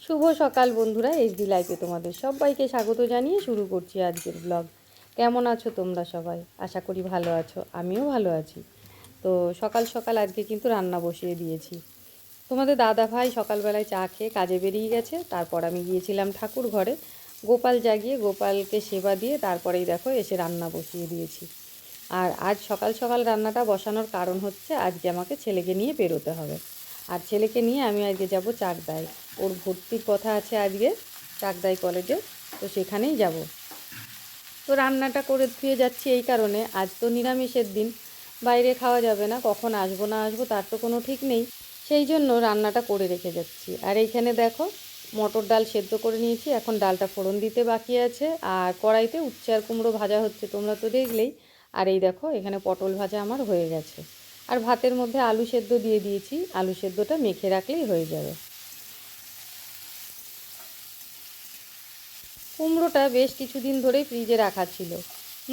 শুভ সকাল বন্ধুরা, এইচডি লাইফে তোমাদের সবাইকে স্বাগত জানিয়ে শুরু করছি আজকের ব্লগ। কেমন আছো তোমরা সবাই? আশা করি ভালো আছো, আমিও ভালো আছি। তো সকাল সকাল আজকে কিন্তু রান্না বসিয়ে দিয়েছি। তোমাদের দাদা ভাই সকালবেলায় চা খেয়ে কাজে বেরিয়ে গেছে, তারপর আমি গিয়েছিলাম ঠাকুর ঘরে গোপাল জাগিয়ে গোপালকে সেবা দিয়ে তারপরেই দেখো এসে রান্না বসিয়ে দিয়েছি। আর আজ সকাল সকাল রান্নাটা বসানোর কারণ হচ্ছে আজকে আমাকে ছেলেকে নিয়ে বেরোতে হবে। আর ছেলেকে নিয়ে আমি আজকে যাব চাকদায়। ওর ভর্তির কথা আছে আজকে চাকদাই কলেজে, তো সেখানেই যাব। তো রান্নাটা করে ধুয়ে যাচ্ছি এই কারণে, আজ তো নিরামিষের দিন, বাইরে খাওয়া যাবে না, কখন আসবো না আসবো তার তো কোনো ঠিক নেই। সেই জন্য রান্নাটা করে রেখে যাচ্ছি। আর এইখানে দেখো মটর ডাল সেদ্ধ করে নিয়েছি, এখন ডালটা ফোড়ন দিতে বাকি আছে। আর কড়াইতে উচ্ছে আর কুমড়ো ভাজা হচ্ছে, তোমরা তো দেখলেই। আর এই দেখো এখানে পটল ভাজা আমার হয়ে গেছে। আর ভাতের মধ্যে আলু সেদ্ধ দিয়ে দিয়েছি, আলু সেদ্ধটা মেখে রাখলেই হয়ে যাবে। কুমড়োটা বেশ কিছুদিন ধরেই ফ্রিজে রাখা ছিল,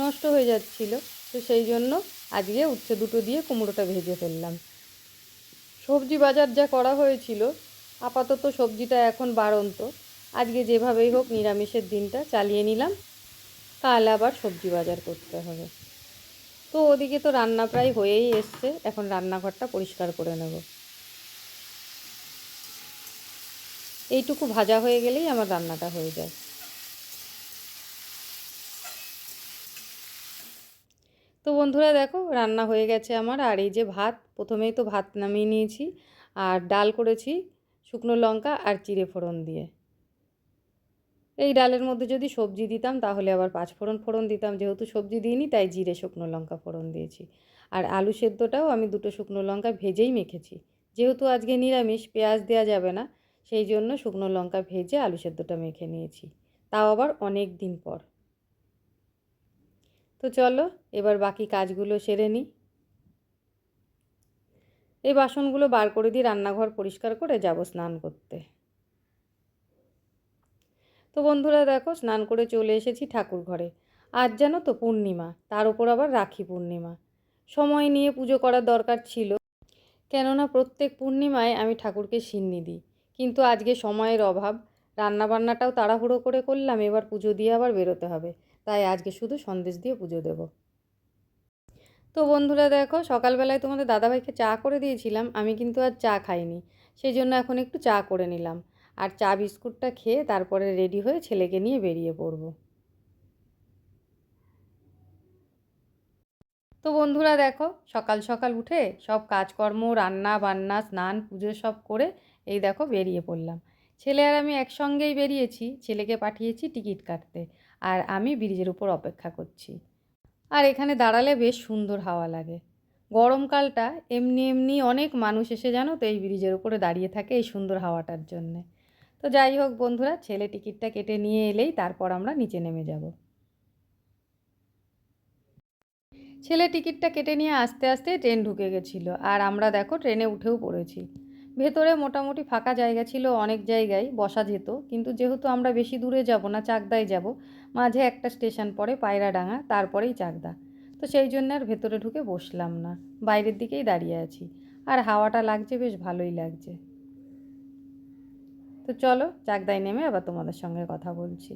নষ্ট হয়ে যাচ্ছিল। তো সেই জন্য আজকে উচ্ছে দুটো দিয়ে কুমড়োটা ভেজে ফেললাম। সবজি বাজার যা করা হয়েছিল, আপাতত সবজিটা এখন বাড়ন্ত। আজকে যেভাবেই হোক নিরামিষের দিনটা চালিয়ে নিলাম, কাল আবার সবজি বাজার করতে হবে। তো ওদিকে তো রান্না প্রায় হয়েই এসছে, এখন রান্নাঘরটা পরিষ্কার করে নেব। এইটুকু ভাজা হয়ে গেলেই আমার রান্নাটা হয়ে যায়। তো বন্ধুরা দেখো রান্না হয়ে গেছে আমার। আর এই যে ভাত, প্রথমেই তো ভাত নামিয়ে নিয়েছি। আর ডাল করেছি শুকনো লঙ্কা আর জিরে ফোড়ন দিয়ে। এই ডালের মধ্যে যদি সবজি দিতাম তাহলে আবার পাঁচ ফোড়ন ফোড়ন দিতাম, যেহেতু সবজি দিইনি তাই জিরে শুকনো লঙ্কা ফোড়ন দিয়েছি। আর আলু সেদ্ধটাও আমি দুটো শুকনো লঙ্কা ভেজেই মেখেছি, যেহেতু আজকে নিরামিষ পেঁয়াজ দেওয়া যাবে না, সেই জন্য শুকনো লঙ্কা ভেজে আলু সেদ্ধটা মেখে নিয়েছি, তাও আবার অনেক দিন পর। তো চলো এবার বাকি কাজগুলো সেরে নিই। এই বাসনগুলো বার করে দিয়ে রান্নাঘর পরিষ্কার করে যাব স্নান করতে। তো বন্ধুরা দেখো স্নান করে চলে এসেছি ঠাকুর ঘরে। আজ জানো তো পূর্ণিমা, তার উপর আবার রাখি পূর্ণিমা। সময় নিয়ে পুজো করার দরকার ছিল, কেননা প্রত্যেক পূর্ণিমায় আমি ঠাকুরকে সিন্নি দিই। কিন্তু আজকে সময়ের অভাব, রান্নাবান্নাটাও তাড়াহুড়ো করে করলাম, এবার পুজো দিয়ে আবার বেরোতে হবে, তাই আজকে শুধু সন্দেশ দিয়ে পুজো দেব। তো বন্ধুরা দেখো সকালবেলায় তোমাদের দাদাভাইকে চা করে দিয়েছিলাম, আমি কিন্তু আর চা খাইনি, সেই জন্য এখন একটু চা করে নিলাম। আর চা বিস্কুটটা খেয়ে তারপরে রেডি হয়ে ছেলেকে নিয়ে বেরিয়ে পড়ব। তো বন্ধুরা দেখো সকাল সকাল উঠে সব কাজকর্ম রান্না বান্না স্নান পুজো সব করে এই দেখো বেরিয়ে পড়লাম। ছেলে আর আমি একসঙ্গেই বেরিয়েছি, ছেলেকে পাঠিয়েছি টিকিট কাটতে, আর আমি ব্রিজের উপর অপেক্ষা করছি। আর এখানে দাঁড়ালে বেশ সুন্দর হাওয়া লাগে। গরমকালটা এমনি এমনি অনেক মানুষ এসে জানো তো এই ব্রিজের উপরে দাঁড়িয়ে থাকে এই সুন্দর হাওয়াটার জন্যে। তো যাই হোক বন্ধুরা, ছেলে টিকিটটা কেটে নিয়ে এলেই তারপর আমরা নিচে নেমে যাব। ছেলে টিকিটটা কেটে নিয়ে আস্তে আস্তে ট্রেন ঢুকে গেছিলো, আর আমরা দেখো ট্রেনে উঠেও পড়েছি। ভেতরে মোটামুটি ফাঁকা জায়গা ছিল, অনেক জায়গায় বসা যেত, কিন্তু যেহেতু আমরা বেশি দূরে যাব না, চাকদায় যাব, মাঝে একটা স্টেশন পড়ে পায়রাডাঙ্গা, তারপরেই চাকদা। তো সেই জন্য আর ভেতরে ঢুকে বসলাম না, বাইরের দিকেই দাঁড়িয়ে আছি। আর হাওয়াটা লাগছে, বেশ ভালোই লাগছে। তো চলো চাকদায় নেমে আবার তোমাদের সঙ্গে কথা বলছি।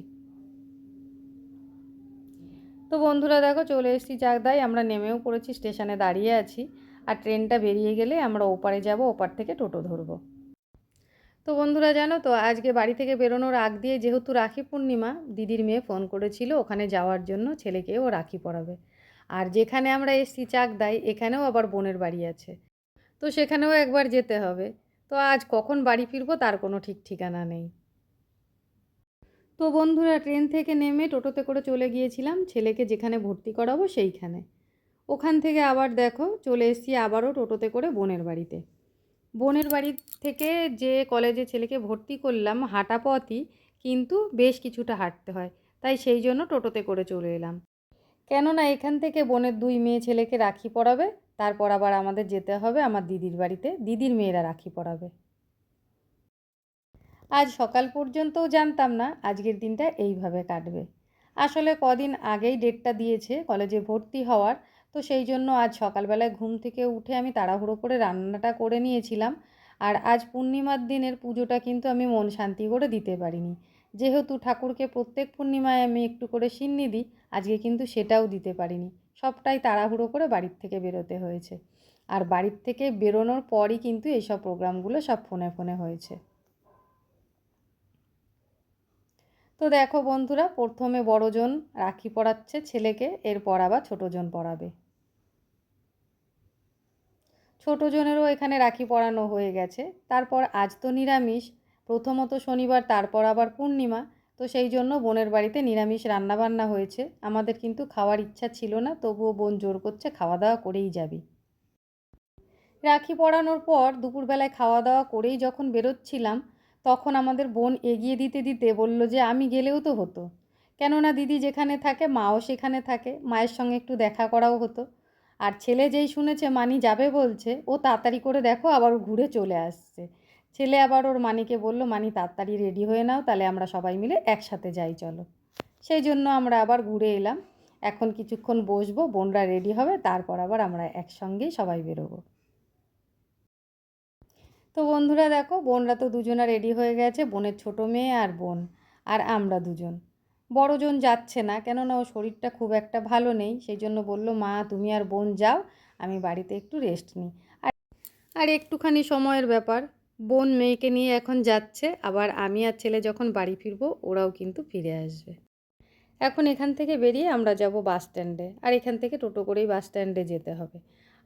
তো বন্ধুরা দেখো চলে এসেছি চাকদায়, আমরা নেমেও পড়েছি, স্টেশনে দাঁড়িয়ে আছি। আর ট্রেনটা বেরিয়ে গেলে আমরা ওপারে যাব, ওপার থেকে টোটো ধরবো। তো বন্ধুরা জানো তো আজকে বাড়ি থেকে বেরোনোর আগ দিয়ে যেহেতু রাখি পূর্ণিমা, দিদির মেয়ে ফোন করেছিল ওখানে যাওয়ার জন্য, ছেলেকেও রাখি পরাবে। আর যেখানে আমরা এসেছি চাকদায়, এখানেও আবার বোনের বাড়ি আছে, তো সেখানেও একবার যেতে হবে। তো আজ কখন বাড়ি ফিরবো তার কোনো ঠিক ঠিকানা নেই। তো বন্ধুরা ট্রেন থেকে নেমে টোটোতে করে চলে গিয়েছিলাম ছেলেকে যেখানে ভর্তি করাবো সেইখানে। ওখান থেকে আবার দেখো চলে এসেছি আবারও টোটোতে করে বোনের বাড়িতে। বোনের বাড়ি থেকে যে কলেজে ছেলেকে ভর্তি করলাম হাঁটা পথই, কিন্তু বেশ কিছুটা হাঁটতে হয়, তাই সেই জন্য টোটোতে করে চলে এলাম। কেননা এখান থেকে বোনের দুই মেয়ে ছেলেকে রাখি পরাবে, তারপর আবার আমাদের যেতে হবে আমার দিদির বাড়িতে, দিদির মেয়েরা রাখি পরাবে। আজ সকাল পর্যন্তও জানতাম না আজকের দিনটা এইভাবে কাটবে। আসলে কদিন আগেই ডেটটা দিয়েছে কলেজে ভর্তি হওয়ার, তো সেই জন্য আজ সকালবেলায় ঘুম থেকে উঠে আমি তাড়াহুড়ো করে রান্নাটা করে নিয়েছিলাম। আর আজ পূর্ণিমার দিনের পুজোটা কিন্তু আমি মন শান্তি করে দিতে পারিনি। যেহেতু ঠাকুরকে প্রত্যেক পূর্ণিমায় আমি একটু করে সিন্নি দিই, আজকে কিন্তু সেটাও দিতে পারিনি। সবটাই তাড়াহুড়ো করে বাড়ির থেকে বেরোতে হয়েছে। আর বাড়ির থেকে বেরোনোর পরই কিন্তু এইসব প্রোগ্রামগুলো সব ফোনে ফোনে হয়েছে। তো দেখো বন্ধুরা, প্রথমে বড়জন রাখি পরাচ্ছে ছেলেকে, এরপর আবার ছোটোজন পরাবে। ছোটোজনেরও এখানে রাখি পরানো হয়ে গেছে। তারপর আজ তো নিরামিষ, প্রথমত শনিবার, তারপর আবার পূর্ণিমা, তো সেই জন্য বোনের বাড়িতে নিরামিষ রান্নাবান্না হয়েছে। আমাদের কিন্তু খাওয়ার ইচ্ছা ছিল না, তবুও বোন জোর করছে খাওয়া দাওয়া করেই যাবি। রাখি পরানোর পর দুপুরবেলায় খাওয়া দাওয়া করেই যখন বেরোচ্ছিলাম, তখন আমাদের বোন এগিয়ে দিতে দিতে বলল যে আমি গেলেও তো হতো, কেননা দিদি যেখানে থাকে মাও সেখানে থাকে, মায়ের সঙ্গে একটু দেখা করাও হতো। আর ছেলে যেই শুনেছে মানি যাবে বলছে, ও তাড়াতাড়ি করে দেখো আবার ঘুরে চলে আসছে। ছেলে আবার ওর মানিকে বলল, মানি তাড়াতাড়ি রেডি হয়ে নাও, তাহলে আমরা সবাই মিলে একসাথে যাই চলো। সেই জন্য আমরা আবার ঘুরে এলাম। এখন কিছুক্ষণ বসবো, বোনরা রেডি হবে, তারপর আবার আমরা একসঙ্গেই সবাই বেরোবো। তো বন্ধুরা দেখো, বোনরা তো দুজনা রেডি হয়ে গেছে, বোনের ছোটো মেয়ে আর বোন, আর আমরা দুজন। বড়জন যাচ্ছে না, কেননা ও শরীরটা খুব একটা ভালো নেই, সেই জন্য বলল মা তুমি আর বোন যাও, আমি বাড়িতে একটু রেস্ট নিই। আর একটুখানি সময়ের ব্যাপার, বোন মেয়েকে নিয়ে এখন যাচ্ছে, আবার আমি আর ছেলে যখন বাড়ি ফিরবো ওরাও কিন্তু ফিরে আসবে। এখন এখান থেকে বেরিয়ে আমরা যাব বাস স্ট্যান্ডে, আর এখান থেকে টোটো করেই বাস স্ট্যান্ডে যেতে হবে,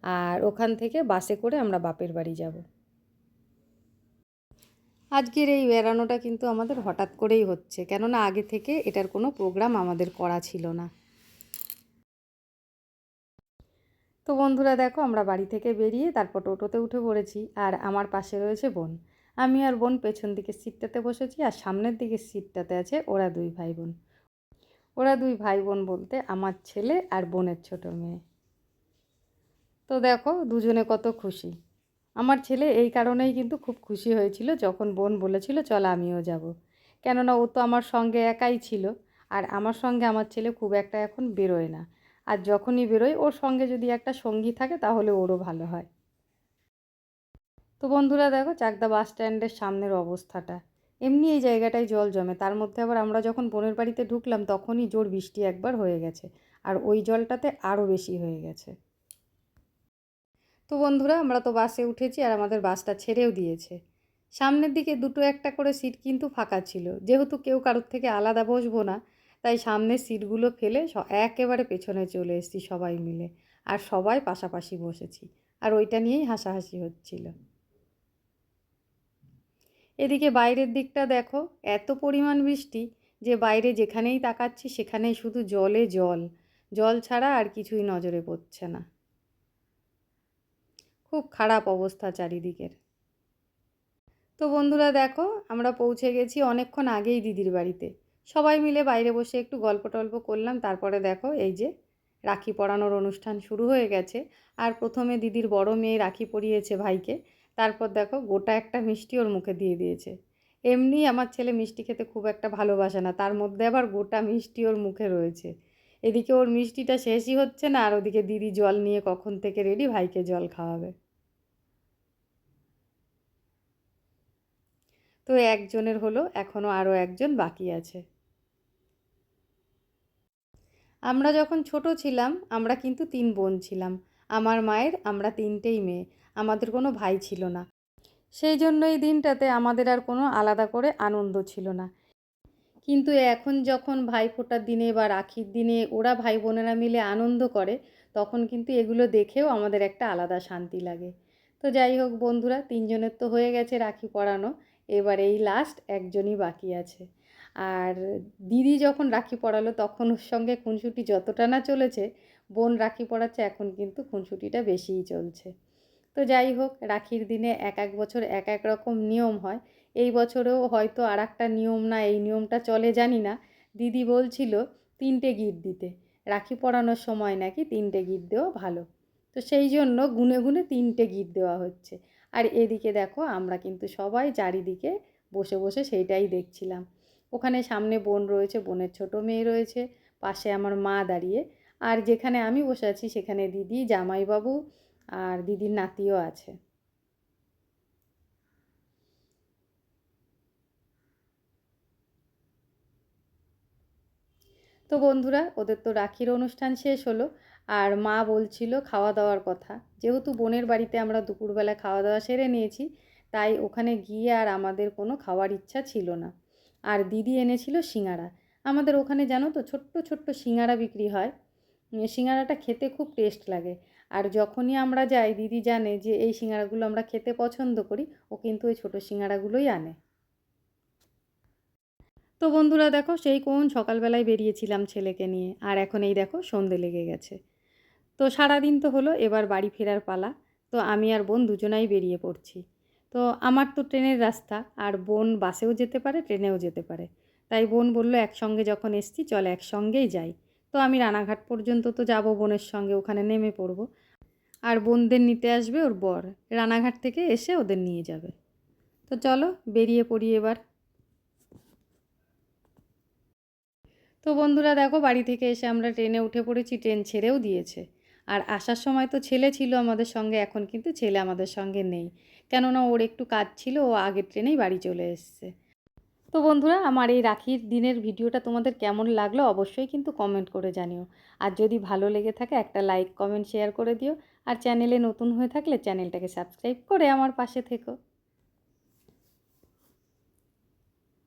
আর ওখান থেকে বাসে করে আমরা বাপের বাড়ি যাব। আজকের এই বেড়ানোটা কিন্তু আমাদের হঠাৎ করেই হচ্ছে, কেননা আগে থেকে এটার কোনো প্রোগ্রাম আমাদের করা ছিল না। তো বন্ধুরা দেখো, আমরা বাড়ি থেকে বেরিয়ে তারপর টোটোতে উঠে পড়েছি, আর আমার পাশে রয়েছে বোন। আমি আর বোন পেছন দিকের সিটটাতে বসেছি, আর সামনের দিকের সিটটাতে আছে ওরা দুই ভাই বোন। ওরা দুই ভাই বোন বলতে আমার ছেলে আর বোনের ছোটো মেয়ে। তো দেখো দুজনে কত খুশি। আমার ছেলে এই কারণেই কিন্তু খুব খুশি হয়েছিল যখন বোন বলেছিল চল আমিও যাব, কেননা ও তো আমার সঙ্গে একাই ছিল, আর আমার সঙ্গে আমার ছেলে খুব একটা এখন বেরোয় না। আর যখনই বেরোয় ওর সঙ্গে যদি একটা সঙ্গী থাকে তাহলে ওরও ভালো হয়। তো বন্ধুরা দেখো চাকদা বাস স্ট্যান্ডের সামনের অবস্থাটা, এমনি এই জায়গাটায় জল জমে, তার মধ্যে আবার আমরা যখন বোনের বাড়িতে ঢুকলাম তখনই জোর বৃষ্টি একবার হয়ে গেছে, আর ওই জলটাতে আরও বেশি হয়ে গেছে। তো বন্ধুরা আমরা তো বাসে উঠেছি, আর আমাদের বাসটা ছেড়েও দিয়েছে। সামনের দিকে দুটো একটা করে সিট কিন্তু ফাঁকা ছিল, যেহেতু কেউ কারোর থেকে আলাদা বসবো না, তাই সামনের সিটগুলো ফেলে একেবারে পেছনে চলে এসেছি সবাই মিলে, আর সবাই পাশাপাশি বসেছি, আর ওইটা নিয়েই হাসাহাসি হচ্ছিল। এদিকে বাইরের দিকটা দেখো, এত পরিমাণ বৃষ্টি যে বাইরে যেখানেই তাকাচ্ছি সেখানেই শুধু জলে জল, জল ছাড়া আর কিছুই নজরে পড়ছে না। খুব খারাপ অবস্থা চারিদিকের। তো বন্ধুরা দেখো, আমরা পৌঁছে গেছি অনেকক্ষণ আগেই দিদির বাড়িতে। সবাই মিলে বাইরে বসে একটু গল্প টল্প করলাম, তারপরে দেখো এই যে রাখি পরানোর অনুষ্ঠান শুরু হয়ে গেছে। আর প্রথমে দিদির বড় মেয়ে রাখি পরিয়েছে ভাইকে, তারপর দেখো গোটা একটা মিষ্টি ওর মুখে দিয়ে দিয়েছে। এমনি আমার ছেলে মিষ্টি খেতে খুব একটা ভালোবাসে না, তার মধ্যে আবার গোটা মিষ্টি ওর মুখে রয়েছে। এদিকে ওর মিষ্টিটা শেষই হচ্ছে না, আর ওদিকে দিদি জল নিয়ে কখন থেকে রেডি ভাইকে জল খাওয়াবে। তো একজনের হলো, এখনও আরও একজন বাকি আছে। আমরা যখন ছোট ছিলাম আমরা কিন্তু 3 বোন ছিলাম। আমার মায়ের আমরা 3টেই মেয়ে, আমাদের কোনো ভাই ছিল না। সেই জন্য এই দিনটাতে আমাদের আর কোনো আলাদা করে আনন্দ ছিল না। কিন্তু এখন যখন ভাইফোঁটার দিনে বা রাখির দিনে ওরা ভাই বোনেরা মিলে আনন্দ করে, তখন কিন্তু এগুলো দেখেও আমাদের একটা আলাদা শান্তি লাগে। তো যাই হোক বন্ধুরা, 3জনের তো হয়ে গেছে রাখি পরানো, এবার এই লাস্ট একজনই বাকি আছে। আর দিদি যখন রাখি পরালো তখন ওর সঙ্গে খুনসুটি যতটা না চলেছে, বোন রাখি পরাচ্ছে এখন কিন্তু খুনসুটিটা বেশিই চলছে। তো যাই হোক, রাখির দিনে এক এক বছর এক এক রকম নিয়ম হয়। এই বছরেও হয়তো আর একটা নিয়ম, না এই নিয়মটা চলে জানি না। দিদি বলছিল 3টে গিফট দিতে, রাখি পরানোর সময় নাকি 3টে গিফট দেওয়া ভালো। তো সেই জন্য গুনে গুনে 3টে গিফট দেওয়া হচ্ছে। আর এদিকে দেখো আমরা কিন্তু সবাই চারিদিকে বসে বসে সেইটাই দেখছিলাম। ওখানে সামনে বোন রয়েছে, বোনের ছোট মেয়ে রয়েছে, পাশে আমার মা দাঁড়িয়ে, আর যেখানে আমি বসে আছি সেখানে দিদি, জামাইবাবু আর দিদির নাতিও আছে। তো বন্ধুরা, ওদের তো রাখির অনুষ্ঠান শেষ হলো, আর মা বলছিল খাওয়া দাওয়ার কথা। যেহেতু বোনের বাড়িতে আমরা দুপুরবেলা খাওয়া দাওয়া সেরে নিয়েছি, তাই ওখানে গিয়ে আর আমাদের কোনো খাওয়ার ইচ্ছা ছিল না। আর দিদি এনেছিল সিঙাড়া। আমাদের ওখানে জানো তো ছোট্ট ছোট্ট সিঙাড়া বিক্রি হয়। সিঙাড়াটা খেতে খুব টেস্ট লাগে। আর যখনই আমরা যাই, দিদি জানে যে এই সিঙাড়াগুলো আমরা খেতে পছন্দ করি, ও কিন্তু ওই ছোটো সিঙাড়াগুলোই আনে। তো বন্ধুরা দেখো, সেই কোন সকালবেলায় বেরিয়েছিলাম ছেলেকে নিয়ে, আর এখন এই দেখো সন্ধে লেগে গেছে। তো সারাদিন তো হলো, এবার বাড়ি ফেরার পালা। তো আমি আর বোন দুজনাই বেরিয়ে পড়ছি। তো আমার তো ট্রেনের রাস্তা, আর বোন বাসেও যেতে পারে, ট্রেনেও যেতে পারে। তাই বোন বলল একসঙ্গে যখন এসছি চল একসঙ্গেই যাই। তো আমি রানাঘাট পর্যন্ত তো যাব বোনের সঙ্গে, ওখানে নেমে পড়ব। আর বোনদের নিতে আসবে ওর বর, রানাঘাট থেকে এসে ওদের নিয়ে যাবে। তো চলো বেরিয়ে পড়ি এবার। তো বন্ধুরা দেখো, বাড়ি থেকে এসে আমরা ট্রেনে উঠে পড়েছি, ট্রেন ছেড়েও দিয়েছে। আর আসার সময় তো ছেলে ছিল আমাদের সঙ্গে, এখন কিন্তু ছেলে আমাদের সঙ্গে নেই, কেননা ওর একটু কাজ ছিল, ও আগের ট্রেনেই বাড়ি চলে এসছে। তো বন্ধুরা, আমার এই রাখির দিনের ভিডিওটা তোমাদের কেমন লাগলো অবশ্যই কিন্তু কমেন্ট করে জানিও। আর যদি ভালো লেগে থাকে একটা লাইক কমেন্ট শেয়ার করে দিও। আর চ্যানেলে নতুন হয়ে থাকলে চ্যানেলটাকে সাবস্ক্রাইব করে আমার পাশে থেকো।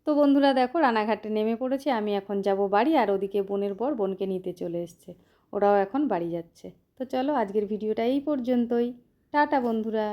তো বন্ধুরা দেখো, রানাঘাটে নেমে পড়েছি, আমি এখন যাব বাড়ি, আর ওদিকে বোনের বর বোনকে নিতে চলে এসছে। ওরাও এখন বাড়ি যাচ্ছে। তো চলো আজকের ভিডিওটা এই পর্যন্তই। টাটা বন্ধুরা।